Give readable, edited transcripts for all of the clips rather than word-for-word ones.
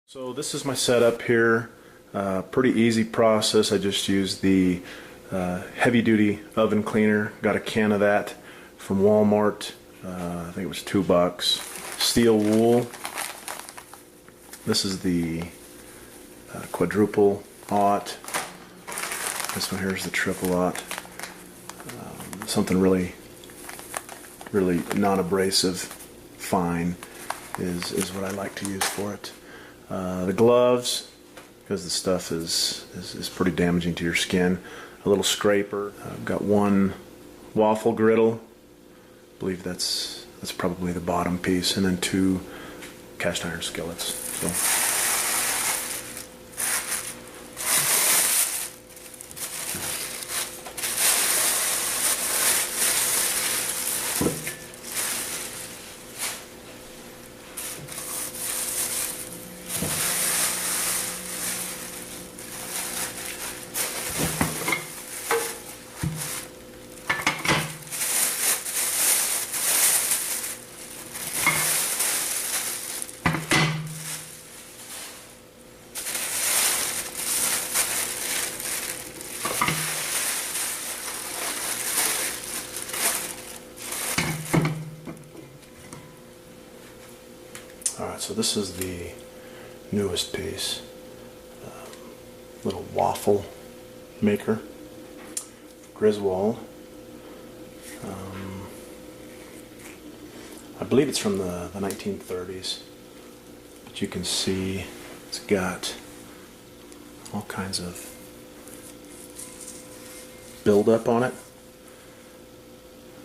So this is my setup here. Pretty easy process. I just used the heavy-duty oven cleaner. Got a can of that from Walmart. I think it was $2. Steel wool. This is the quadruple aught. This one here is the triple aught. Something really non-abrasive, fine is what I like to use for it. The gloves, because the stuff is pretty damaging to your skin. A little scraper. I've got one waffle griddle. I believe that's probably the bottom piece, and then two cast iron skillets. So. Alright, so this is the newest piece. Little waffle maker. Griswold. I believe it's from the 1930s. But you can see it's got all kinds of buildup on it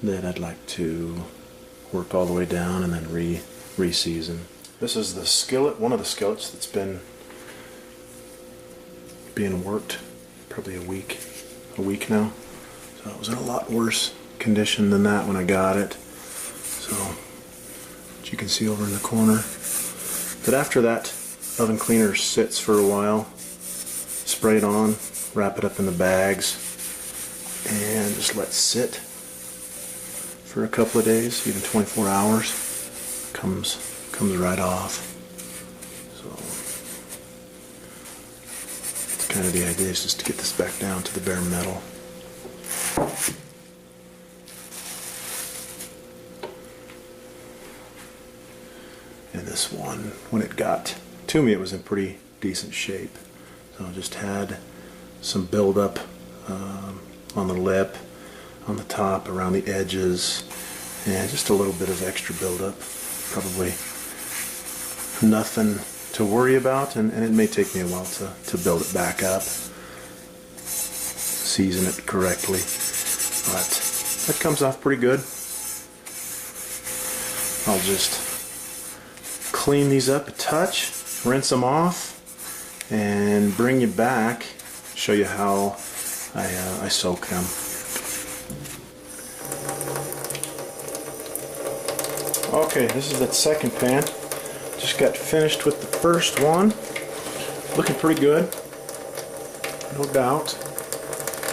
that I'd like to work all the way down and then re-season. This is the skillet, one of the skillets that's been being worked probably a week now. So it was in a lot worse condition than that when I got it. So, what you can see over in the corner. But after that oven cleaner sits for a while, spray it on, wrap it up in the bags, and just let it sit for a couple of days, even 24 hours. Comes right off. So it's kind of the idea is just to get this back down to the bare metal. And this one, when it got to me, it was in pretty decent shape. So I just had some buildup on the lip, on the top, around the edges, and just a little bit of extra buildup. Probably nothing to worry about, and it may take me a while to build it back up, season it correctly, but that comes off pretty good. I'll just clean these up a touch, rinse them off, and bring you back, show you how I soak them. Okay, this is that second pan. Just got finished with the first one. Looking pretty good, no doubt.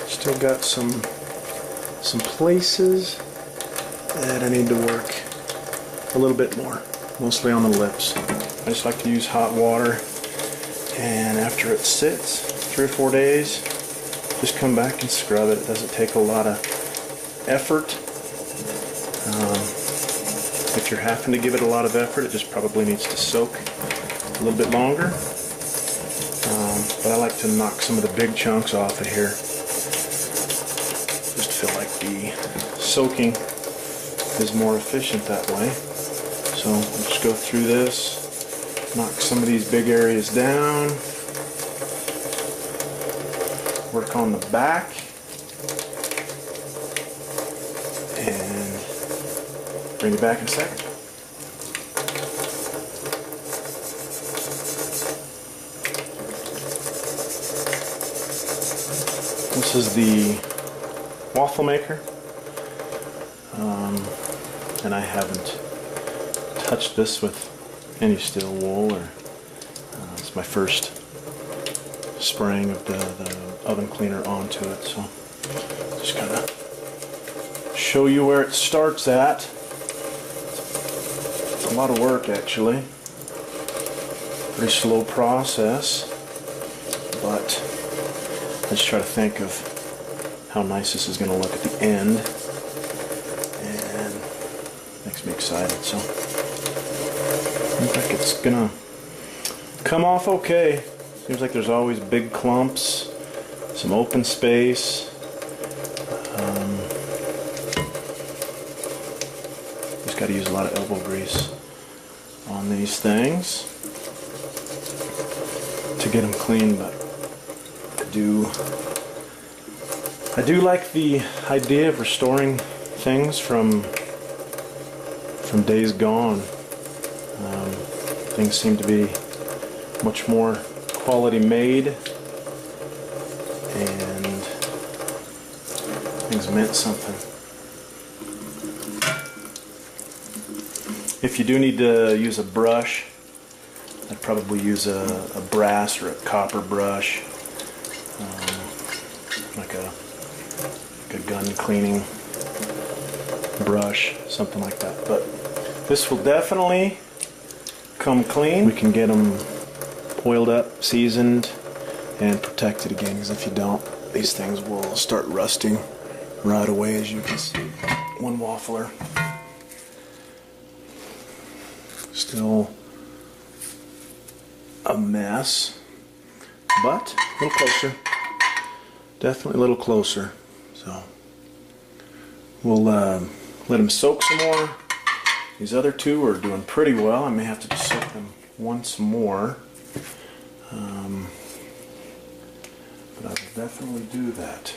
Still got some places that I need to work a little bit more, mostly on the lips. I just like to use hot water, and after it sits 3 or 4 days, just come back and scrub it. It doesn't take a lot of effort. If you're having to give it a lot of effort, it just probably needs to soak a little bit longer. But I like to knock some of the big chunks off of here. Just feel like the soaking is more efficient that way. So I'll just go through this, knock some of these big areas down, work on the back, and bring you back in a second. This is the waffle maker, and I haven't touched this with any steel wool, or it's my first spraying of the oven cleaner onto it, so just kind of show you where it starts at. It's a lot of work, actually. Pretty slow process, but I just try to think of how nice this is going to look at the end, and makes me excited. So I think it's going to come off okay. Seems like there's always big clumps, some open space. Just got to use a lot of elbow grease on these things to get them clean, but I do like the idea of restoring things from days gone. Things seem to be much more quality made, and things meant something. If you do need to use a brush, I'd probably use a brass or a copper brush, like a gun cleaning brush, something like that. But this will definitely come clean. We can get them oiled up, seasoned, and protected again, because if you don't, these things will start rusting right away, as you can see. One waffler. Still a mess, but a little closer. Definitely a little closer. So we'll let them soak some more. These other two are doing pretty well. I may have to just soak them once more. But I will definitely do that.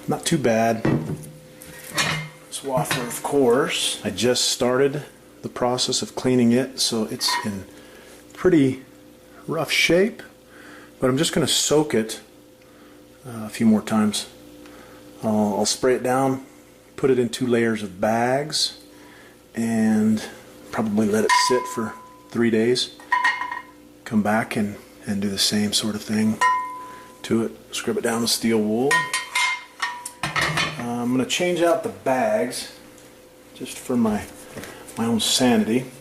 Not too bad. This waffler, of course, I just started the process of cleaning it, so it's in pretty rough shape, but I'm just going to soak it a few more times. I'll spray it down, put it in 2 layers of bags, and probably let it sit for 3 days. Come back and do the same sort of thing to it. Scrub it down with steel wool. I'm going to change out the bags just for my own sanity.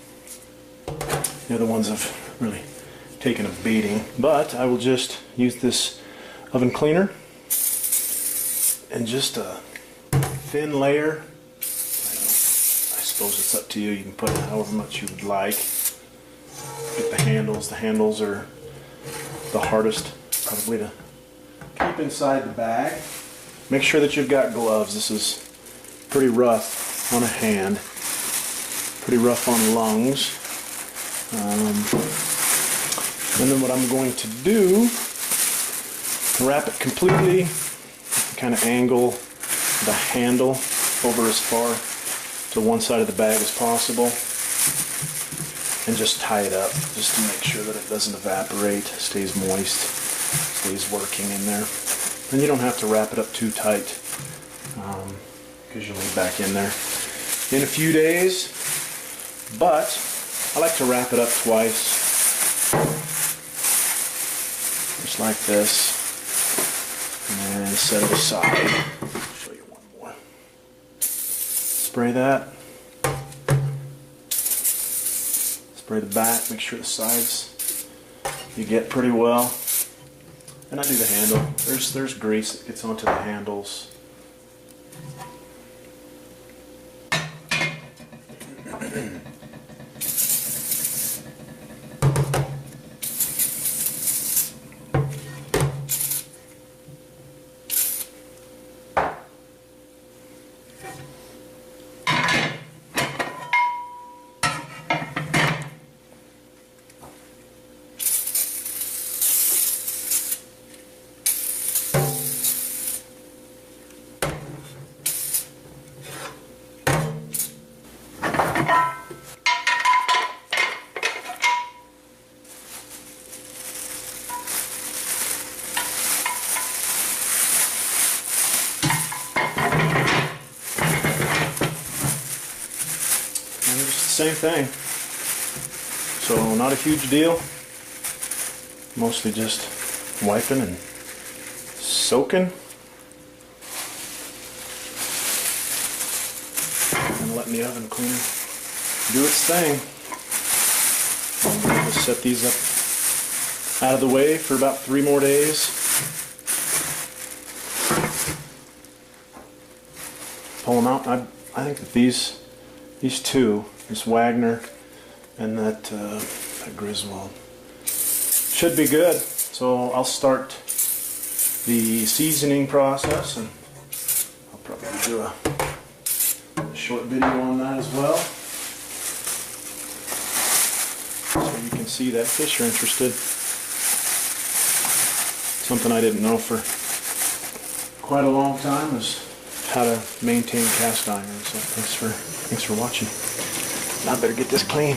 The other ones have really taken a beating, but I will just use this oven cleaner and just a thin layer. I suppose it's up to you. You can put however much you would like. Get the handles. The handles are the hardest probably to keep inside the bag. Make sure that you've got gloves. This is pretty rough on a hand, pretty rough on lungs. And then what I'm going to do, wrap it completely, kind of angle the handle over as far to one side of the bag as possible, and just tie it up just to make sure that it doesn't evaporate, stays moist, stays working in there. And you don't have to wrap it up too tight, because you'll be back in there in a few days. But I like to wrap it up twice, just like this, and set it aside. I'll show you one more. Spray that. Spray the back. Make sure the sides you get pretty well. And I do the handle. There's grease that gets onto the handles. Same thing. So not a huge deal. Mostly just wiping and soaking. And I'm letting the oven cleaner do its thing. Just set these up out of the way for about 3 more days. Pull them out. I think that these two, this Wagner and that Griswold, should be good. So I'll start the seasoning process, and I'll probably do a short video on that as well, so you can see that in case you're interested. Something I didn't know for quite a long time was how to maintain cast iron. So thanks for watching. Now I better get this clean.